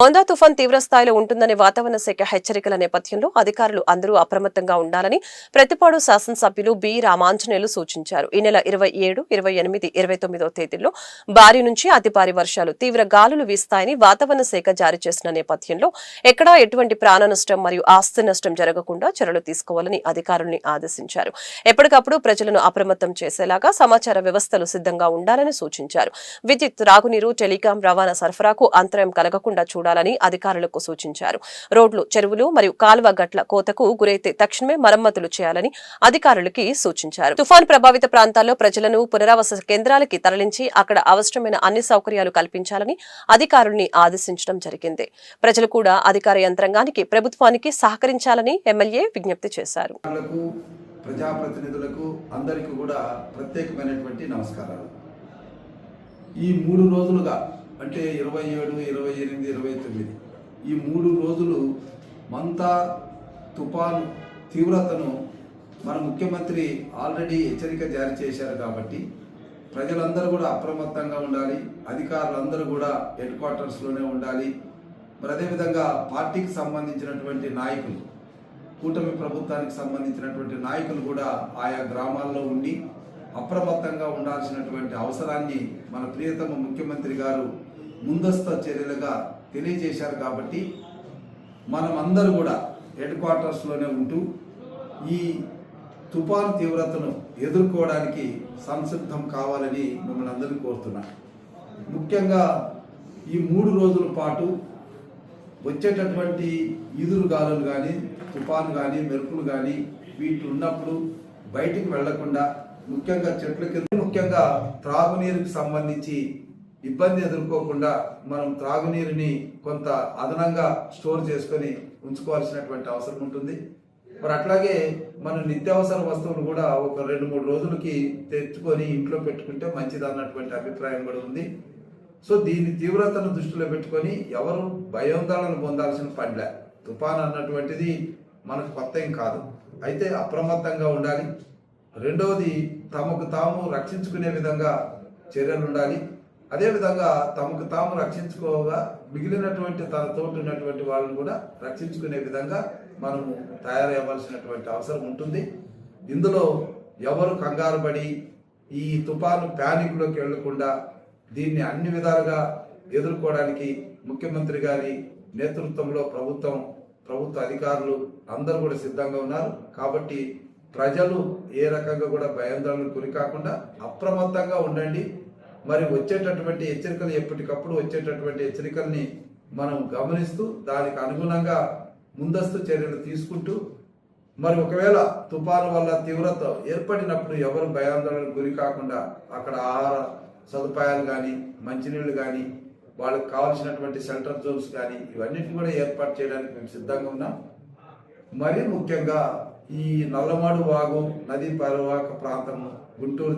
మోందా తుఫాన్ తీవ్రస్థాయిలో ఉంటుందనే వాతావరణ శాఖ హెచ్చరికల నేపథ్యంలో అధికారులు అందరూ అప్రమత్తంగా ఉండాలని ప్రతిపాడు శాసనసభ్యులు బి రామాంజనేయులు సూచించారు. ఈ నెల 27, 28, 29వ తేదీల్లో భారీ నుంచి అతి భారీ వర్షాలు, తీవ్ర గాలులు వీస్తాయని వాతావరణ శాఖ జారీ చేసిన నేపథ్యంలో ఎక్కడా ఎటువంటి ప్రాణ నష్టం మరియు ఆస్తి నష్టం జరగకుండా చర్యలు తీసుకోవాలని అధికారుల్ని ఆదేశించారు. ఎప్పటికప్పుడు ప్రజలను అప్రమత్తం చేసేలాగా సమాచార వ్యవస్థలు సిద్ధంగా ఉండాలని సూచించారు. విద్యుత్, త్రాగునీరు, టెలికాం రవాణా సరఫరాకు అంతరాయం కలగకుండా చూడాలని అధికారులకు సూచించారు. రోడ్లు, చెరువులు మరియు కాలువ గట్ల కోతకు గురైతే తక్షణమే మరమ్మతులు చేయాలని అధికారులకి సూచించారు. తుఫాను ప్రభావిత ప్రాంతాల్లో ప్రజలను పునరావాస కేంద్రాలకి తరలించి అక్కడ అవసరమైన అన్ని సౌకర్యాలు కల్పించాలని అధికారుల్ని ఆదేశించడం జరిగింది. ప్రజలు కూడా అధికార యంత్రాంగానికి, ప్రభుత్వానికి సహకరించాలని ఎమ్మెల్యే విజ్ఞప్తి చేశారు. ప్రజాప్రతినిధులకు అందరికీ కూడా ప్రత్యేకమైనటువంటి నమస్కారాలు. ఈ 3 రోజులుగా అంటే 27, 28, 29 ఈ 3 రోజులు మంతా తుఫాను తీవ్రతను మన ముఖ్యమంత్రి ఆల్రెడీ హెచ్చరిక జారీ చేశారు. కాబట్టి ప్రజలందరూ కూడా అప్రమత్తంగా ఉండాలి. అధికారులందరూ కూడా హెడ్ క్వార్టర్స్లోనే ఉండాలి. మరి అదేవిధంగా పార్టీకి సంబంధించినటువంటి నాయకులు, కూటమి ప్రభుత్వానికి సంబంధించినటువంటి నాయకులు కూడా ఆయా గ్రామాల్లో ఉండి అప్రమత్తంగా ఉండాల్సినటువంటి అవసరాన్ని మన ప్రియతమ ముఖ్యమంత్రి గారు ముందస్తు చర్యలుగా తెలియజేశారు. కాబట్టి మనమందరూ కూడా హెడ్ క్వార్టర్స్లోనే ఉంటూ ఈ తుఫాను తీవ్రతను ఎదుర్కోవడానికి సంసిద్ధం కావాలని మిమ్మల్ని అందరినీ కోరుతున్నాను. ముఖ్యంగా ఈ 3 రోజుల పాటు వచ్చేటటువంటి ఈదురు గాలులు కానీ, తుఫాను కానీ, మెరుపులు కానీ వీటి ఉన్నప్పుడు బయటికి వెళ్లకుండా, ముఖ్యంగా చెట్ల కింద, ముఖ్యంగా త్రాగునీరుకి సంబంధించి ఇబ్బంది ఎదుర్కోకుండా మనం త్రాగునీరుని కొంత అదనంగా స్టోర్ చేసుకొని ఉంచుకోవాల్సినటువంటి అవసరం ఉంటుంది. మరి అట్లాగే మనం నిత్యావసర వస్తువులు కూడా ఒక 2-3 రోజులకి తెచ్చుకొని ఇంట్లో పెట్టుకుంటే మంచిది అన్నటువంటి అభిప్రాయం కూడా ఉంది. సో దీని తీవ్రతను దృష్టిలో పెట్టుకొని ఎవరు భయోందోళన పొందాల్సిన పనిలే. తుఫాన్ అన్నటువంటిది మనకు కొత్త ఏం కాదు. అయితే అప్రమత్తంగా ఉండాలి. రెండవది, తమకు తాము రక్షించుకునే విధంగా చర్యలు ఉండాలి. అదేవిధంగా తమకు తాము రక్షించుకోగా మిగిలినటువంటి తన తోటి ఉన్నటువంటి వాళ్ళని కూడా రక్షించుకునే విధంగా మనము తయారవ్వాల్సినటువంటి అవసరం ఉంటుంది. ఇందులో ఎవరు కంగారు పడి ఈ తుఫాను ప్యానిక్లోకి వెళ్లకుండా దీన్ని అన్ని విధాలుగా ఎదుర్కోవడానికి ముఖ్యమంత్రి గారి నేతృత్వంలో ప్రభుత్వ అధికారులు అందరూ కూడా సిద్ధంగా ఉన్నారు. కాబట్టి ప్రజలు ఏ రకంగా కూడా భయాందోళనకు గురి కాకుండా అప్రమత్తంగా ఉండండి. మరి వచ్చేటటువంటి హెచ్చరికలు, ఎప్పటికప్పుడు వచ్చేటటువంటి హెచ్చరికల్ని మనం గమనిస్తూ దానికి అనుగుణంగా ముందస్తు చర్యలు తీసుకుంటూ, మరి ఒకవేళ తుఫాను వల్ల తీవ్రత ఏర్పడినప్పుడు ఎవరు భయాందోళనకు గురి కాకుండా అక్కడ ఆహార సదుపాయాలు కానీ, మంచినీళ్ళు కానీ, వాళ్ళకి కావాల్సినటువంటి షెల్టర్ జోన్స్ కానీ ఇవన్నిటిని కూడా ఏర్పాటు చేయడానికి మేము సిద్ధంగా ఉన్నాం. మరీ ముఖ్యంగా ఈ నల్లమడు వాగు నదీ పరివాహక ప్రాంతం గుంటూరు